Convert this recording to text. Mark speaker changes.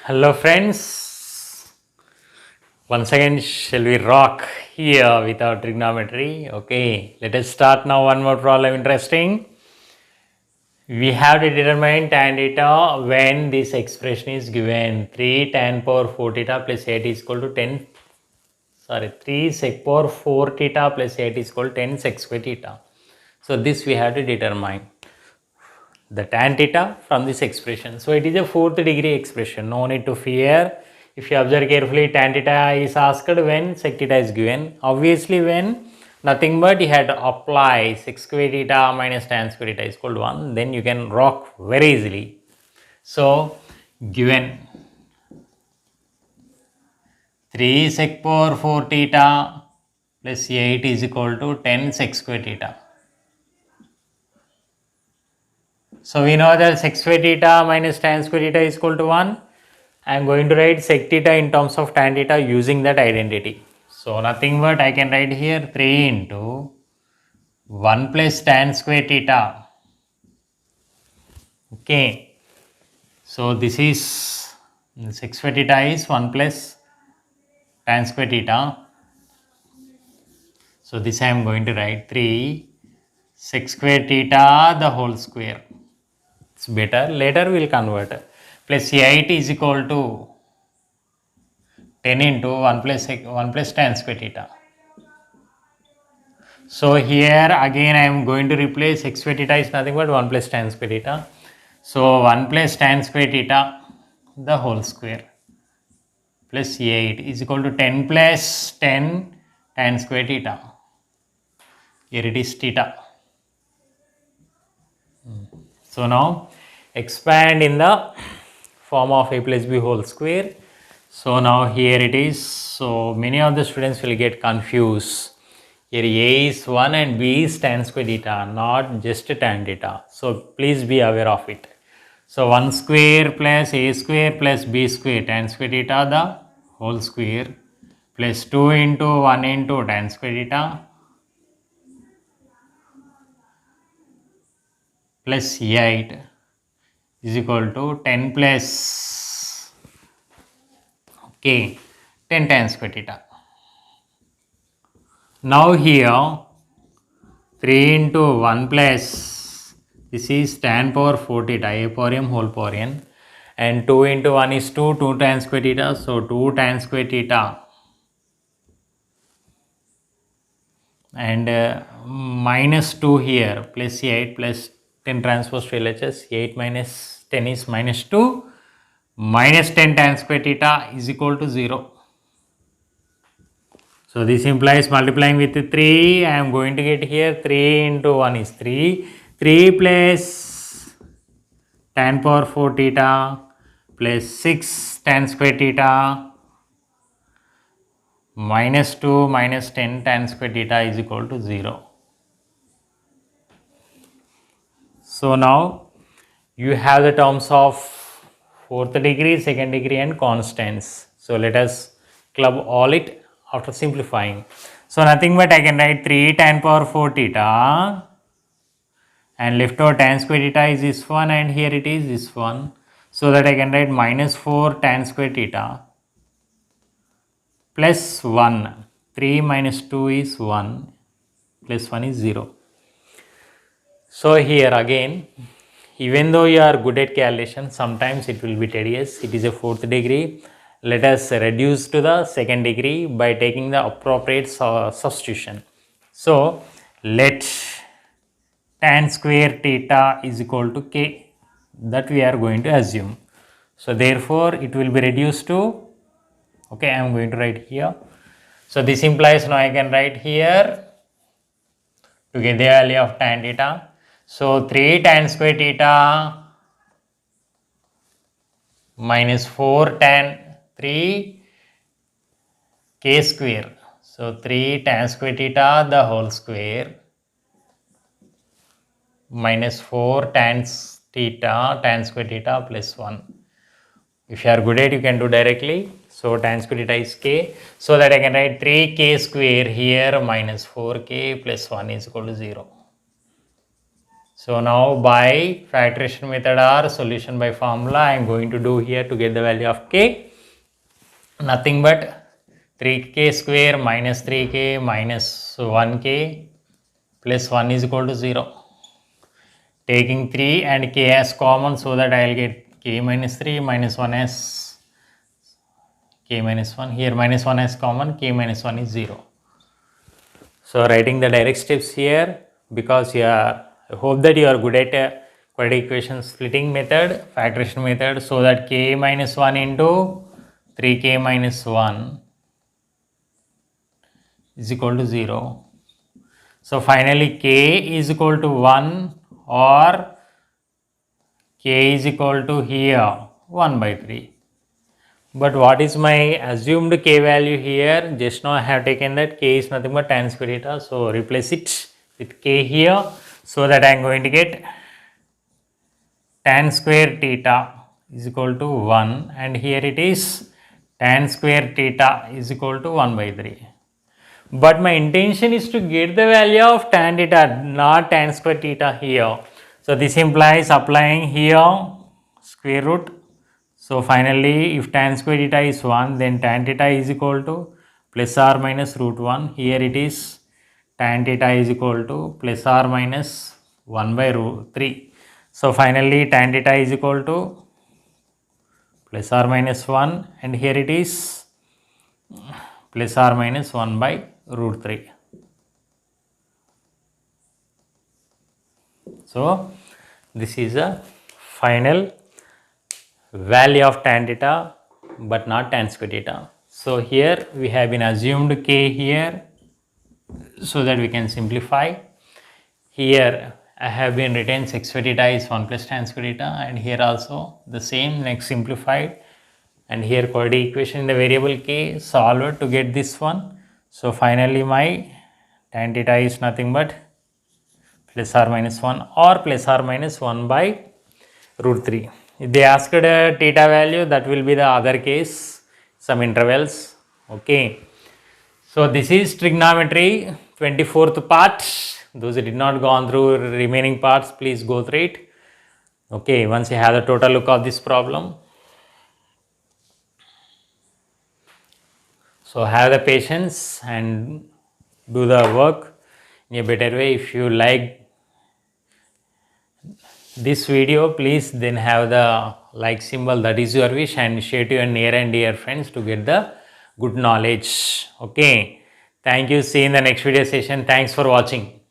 Speaker 1: Hello friends, once again shall we rock here with our trigonometry. Okay, let us start now. One more problem interesting. We have to determine tan theta when this expression is given 3 tan power 4 theta plus 8 is equal to 3 sec power 4 theta plus 8 is equal to 10 sec square theta. So this we have to determine the tan theta from this expression. So it is a fourth degree expression, no need to fear. If you observe carefully, tan theta is asked when sec theta is given. Obviously when nothing but you had to apply sec square theta minus tan square theta is equal to 1, then you can rock very easily. So given 3 sec power 4 theta plus 8 is equal to 10 sec square theta. So we know that sec square theta minus tan square theta is equal to 1. I am going to write sec theta in terms of tan theta using that identity. So nothing but I can write here 3 into 1 plus tan square theta. Okay. So this is sec square theta is 1 plus tan square theta. So this I am going to write 3 sec square theta the whole square. It's better. Later we will convert. Plus 8 is equal to 10 into 1 plus tan square theta. So here again I am going to replace x square theta is nothing but 1 plus tan square theta. So 1 plus tan square theta the whole square plus 8 is equal to 10 plus 10 tan square theta. Here it is theta. So now expand in the form of a plus b whole square. So now here it is. So many of the students will get confused. Here a is 1 and b is tan square theta, not just tan theta. So please be aware of it. So 1 square plus a square plus b square tan square theta the whole square plus 2 into 1 into tan square theta plus 8 is equal to 10 plus 10 tan square theta. Now here 3 into 1 plus this is tan power 4 theta a power m whole power n and 2 into 1 is 2 tan square theta. So 2 tan square theta and minus 2 here plus 8 plus 10 transpose to LHS 8 minus 10 is minus 2 minus 10 tan square theta is equal to 0. So this implies multiplying with 3, I am going to get here 3 into 1 is 3. 3 plus tan power 4 theta plus 6 tan square theta minus 2 minus 10 tan square theta is equal to 0. So now you have the terms of fourth degree, second degree and constants. So let us club all it after simplifying. So nothing but I can write 3 tan power 4 theta and left over tan square theta is this one and here it is this one. So that I can write minus 4 tan square theta plus 1. 3 minus 2 is 1 plus 1 is 0. So here again, even though you are good at calculation, sometimes it will be tedious. It is a fourth degree. Let us reduce to the second degree by taking the appropriate substitution. So let tan square theta is equal to k, that we are going to assume. So therefore it will be reduced to, okay, I am going to write here. So this implies now I can write here to get the value of tan theta. So 3 tan square theta minus 4 tan 3 k square. So 3 tan square theta the whole square minus 4 tan theta tan square theta plus 1. If you are good at it, you can do directly. So tan square theta is k. So that I can write 3k square here minus 4k plus 1 is equal to 0. So now by factorization method or solution by formula, I am going to do here to get the value of k. Nothing but 3k square minus 3k minus 1k plus 1 is equal to 0. Taking 3 and k as common, so that I will get k minus 3 minus 1 as k minus 1. Here minus 1 as common, k minus 1 is 0. So writing the direct steps here, because I hope that you are good at quadratic equation splitting method, factorization method, so that k minus 1 into 3k minus 1 is equal to 0. So finally k is equal to 1 or k is equal to here 1 by 3. But what is my assumed k value here? Just now I have taken that k is nothing but tan square theta. So replace it with k here, so that I am going to get tan square theta is equal to 1, and here it is tan square theta is equal to 1 by 3. But my intention is to get the value of tan theta, not tan square theta here. So this implies applying here square root. So finally, if tan square theta is 1, then tan theta is equal to plus or minus root 1. Here it is tan theta is equal to plus or minus 1 by root 3. So finally, tan theta is equal to plus or minus 1, and here it is plus or minus 1 by root 3. So this is a final value of tan theta, but not tan square theta. So here we have been assumed k here, so that we can simplify. Here I have been written sec square theta is 1 plus tan square theta, and here also the same, next simplified, and here quadratic equation in the variable k solved to get this one. So finally my tan theta is nothing but plus or minus 1 or plus or minus 1 by root 3. If they asked a theta value, that will be the other case, some intervals. Okay. So this is trigonometry 24th part. Those who did not go on through remaining parts, please go through it. Okay, once you have the total look of this problem. So have the patience and do the work in a better way. If you like this video, please then have the like symbol, that is your wish, and share to your near and dear friends to get the good knowledge. Okay, thank you. See you in the next video session. Thanks for watching.